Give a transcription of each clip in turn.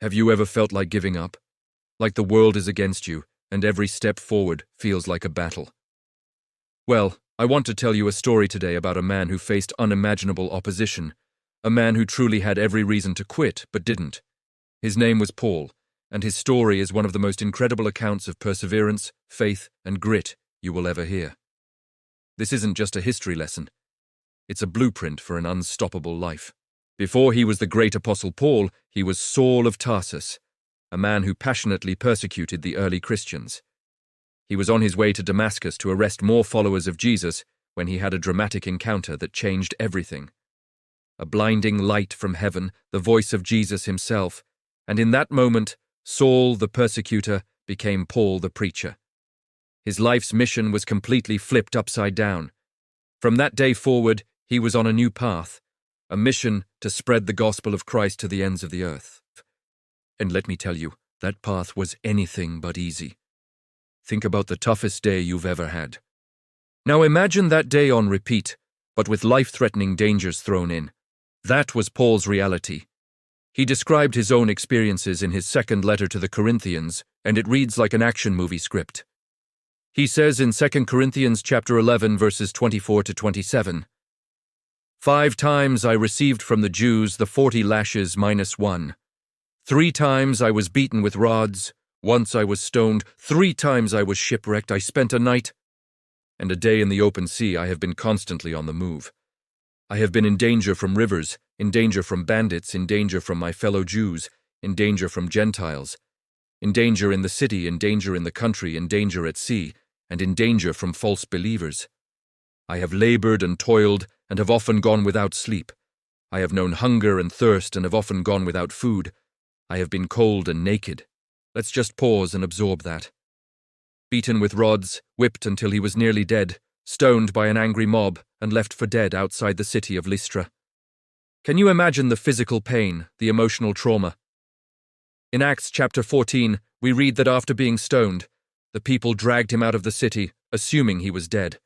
Have you ever felt like giving up? Like the world is against you, and every step forward feels like a battle? Well, I want to tell you a story today about a man who faced unimaginable opposition, a man who truly had every reason to quit but didn't. His name was Paul, and his story is one of the most incredible accounts of perseverance, faith, and grit you will ever hear. This isn't just a history lesson. It's a blueprint for an unstoppable life. Before he was the great apostle Paul, he was Saul of Tarsus, a man who passionately persecuted the early Christians. He was on his way to Damascus to arrest more followers of Jesus when he had a dramatic encounter that changed everything. A blinding light from heaven, the voice of Jesus himself, and in that moment, Saul the persecutor became Paul the preacher. His life's mission was completely flipped upside down. From that day forward, he was on a new path, a mission to spread the gospel of Christ to the ends of the earth. And let me tell you, that path was anything but easy. Think about the toughest day you've ever had. Now imagine that day on repeat, but with life-threatening dangers thrown in. That was Paul's reality. He described his own experiences in his second letter to the Corinthians, and it reads like an action movie script. He says in 2 Corinthians chapter 11, verses 24 to 27, 5 times I received from the Jews the 40 lashes minus 1. 3 times I was beaten with rods. Once I was stoned. 3 times I was shipwrecked. I spent a night and a day in the open sea. I have been constantly on the move. I have been in danger from rivers, in danger from bandits, in danger from my fellow Jews, in danger from Gentiles, in danger in the city, in danger in the country, in danger at sea, and in danger from false believers. I have labored and toiled and have often gone without sleep. I have known hunger and thirst and have often gone without food. I have been cold and naked. Let's just pause and absorb that. Beaten with rods, whipped until he was nearly dead, stoned by an angry mob, and left for dead outside the city of Lystra. Can you imagine the physical pain, the emotional trauma? In Acts chapter 14, we read that after being stoned, the people dragged him out of the city, assuming he was dead.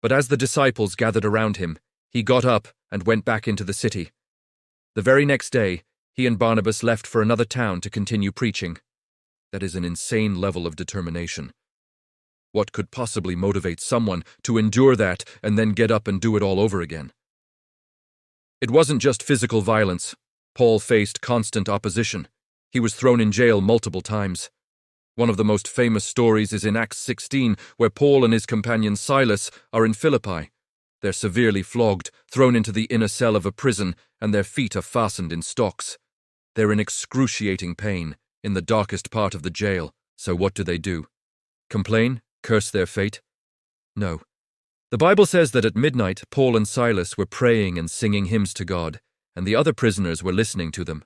But as the disciples gathered around him, he got up and went back into the city. The very next day, he and Barnabas left for another town to continue preaching. That is an insane level of determination. What could possibly motivate someone to endure that and then get up and do it all over again? It wasn't just physical violence. Paul faced constant opposition. He was thrown in jail multiple times. One of the most famous stories is in Acts 16, where Paul and his companion Silas are in Philippi. They're severely flogged, thrown into the inner cell of a prison, and their feet are fastened in stocks. They're in excruciating pain, in the darkest part of the jail. So what do? Complain? Curse their fate? No. The Bible says that at midnight, Paul and Silas were praying and singing hymns to God, and the other prisoners were listening to them.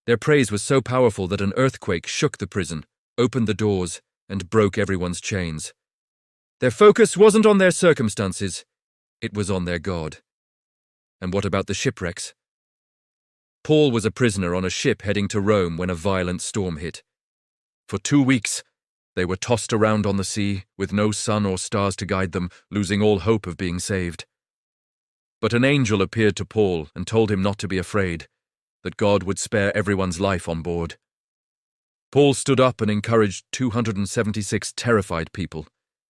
Their praise was so powerful that an earthquake shook the prison, opened the doors, and broke everyone's chains. Their focus wasn't on their circumstances, it was on their God. And what about the shipwrecks? Paul was a prisoner on a ship heading to Rome when a violent storm hit. For 2 weeks, they were tossed around on the sea, with no sun or stars to guide them, losing all hope of being saved. But an angel appeared to Paul and told him not to be afraid, that God would spare everyone's life on board. Paul stood up and encouraged 276 terrified people,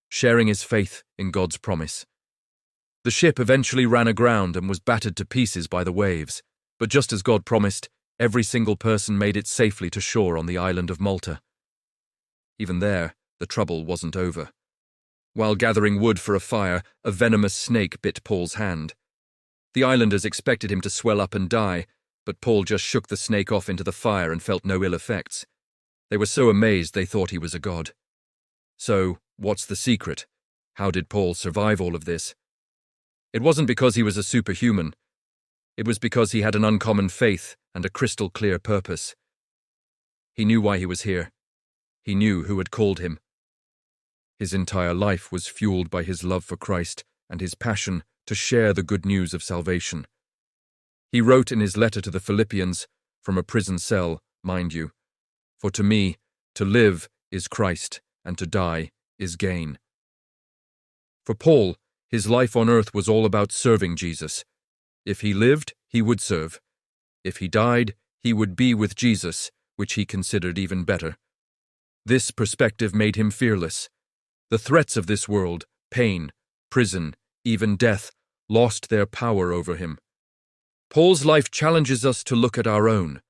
sharing his faith in God's promise. The ship eventually ran aground and was battered to pieces by the waves, but just as God promised, every single person made it safely to shore on the island of Malta. Even there, the trouble wasn't over. While gathering wood for a fire, a venomous snake bit Paul's hand. The islanders expected him to swell up and die, but Paul just shook the snake off into the fire and felt no ill effects. They were so amazed they thought he was a god. So, what's the secret? How did Paul survive all of this? It wasn't because he was a superhuman. It was because he had an uncommon faith and a crystal-clear purpose. He knew why he was here. He knew who had called him. His entire life was fueled by his love for Christ and his passion to share the good news of salvation. He wrote in his letter to the Philippians, from a prison cell, mind you, "For to me, to live is Christ, and to die is gain." For Paul, his life on earth was all about serving Jesus. If he lived, he would serve. If he died, he would be with Jesus, which he considered even better. This perspective made him fearless. The threats of this world, pain, prison, even death, lost their power over him. Paul's life challenges us to look at our own.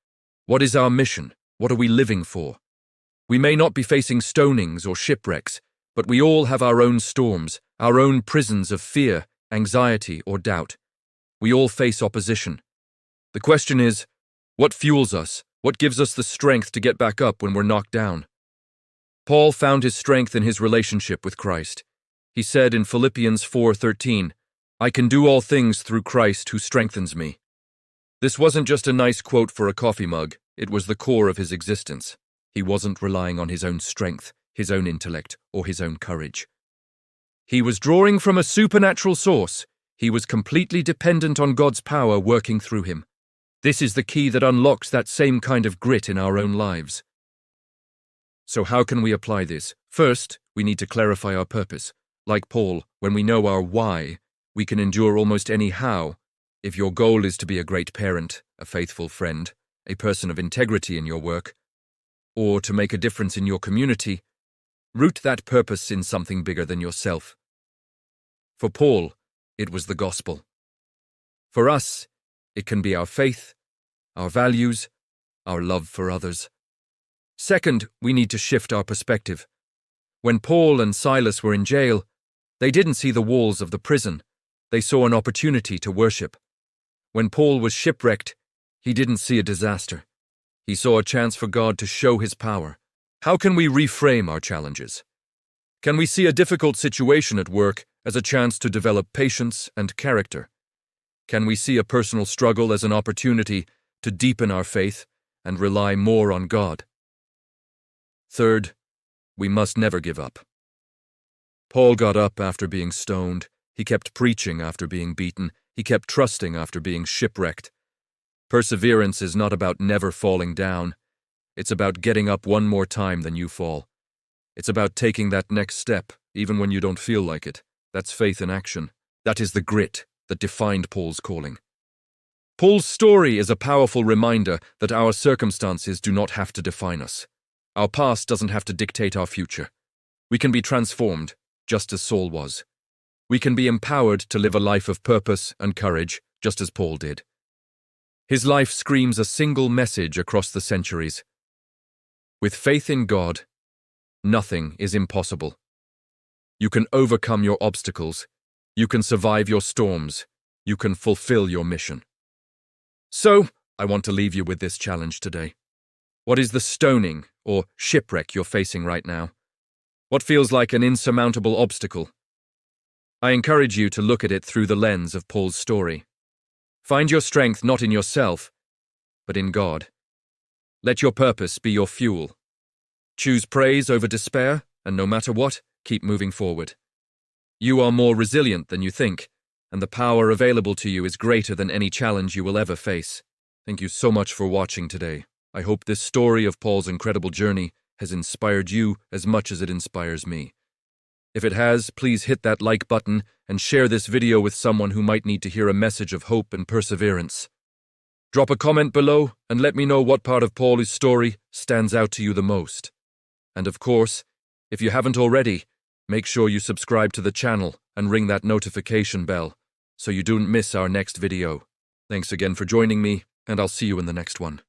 What is our mission? What are we living for? We may not be facing stonings or shipwrecks, but we all have our own storms, our own prisons of fear, anxiety, or doubt. We all face opposition. The question is, what fuels us? What gives us the strength to get back up when we're knocked down? Paul found his strength in his relationship with Christ. He said in Philippians 4:13, "I can do all things through Christ who strengthens me." This wasn't just a nice quote for a coffee mug, it was the core of his existence. He wasn't relying on his own strength, his own intellect, or his own courage. He was drawing from a supernatural source. He was completely dependent on God's power working through him. This is the key that unlocks that same kind of grit in our own lives. So how can we apply this? First, we need to clarify our purpose. Like Paul, when we know our why, we can endure almost any how. If your goal is to be a great parent, a faithful friend, a person of integrity in your work, or to make a difference in your community, root that purpose in something bigger than yourself. For Paul, it was the gospel. For us, it can be our faith, our values, our love for others. Second, we need to shift our perspective. When Paul and Silas were in jail, they didn't see the walls of the prison. They saw an opportunity to worship. When Paul was shipwrecked, he didn't see a disaster. He saw a chance for God to show his power. How can we reframe our challenges? Can we see a difficult situation at work as a chance to develop patience and character? Can we see a personal struggle as an opportunity to deepen our faith and rely more on God? Third, we must never give up. Paul got up after being stoned. He kept preaching after being beaten. He kept trusting after being shipwrecked. Perseverance is not about never falling down. It's about getting up one more time than you fall. It's about taking that next step, even when you don't feel like it. That's faith in action. That is the grit that defined Paul's calling. Paul's story is a powerful reminder that our circumstances do not have to define us. Our past doesn't have to dictate our future. We can be transformed, just as Saul was. We can be empowered to live a life of purpose and courage, just as Paul did. His life screams a single message across the centuries. With faith in God, nothing is impossible. You can overcome your obstacles. You can survive your storms. You can fulfill your mission. So, I want to leave you with this challenge today. What is the stoning or shipwreck you're facing right now? What feels like an insurmountable obstacle? I encourage you to look at it through the lens of Paul's story. Find your strength not in yourself, but in God. Let your purpose be your fuel. Choose praise over despair, and no matter what, keep moving forward. You are more resilient than you think, and the power available to you is greater than any challenge you will ever face. Thank you so much for watching today. I hope this story of Paul's incredible journey has inspired you as much as it inspires me. If it has, please hit that like button and share this video with someone who might need to hear a message of hope and perseverance. Drop a comment below and let me know what part of Paul's story stands out to you the most. And of course, if you haven't already, make sure you subscribe to the channel and ring that notification bell so you don't miss our next video. Thanks again for joining me, and I'll see you in the next one.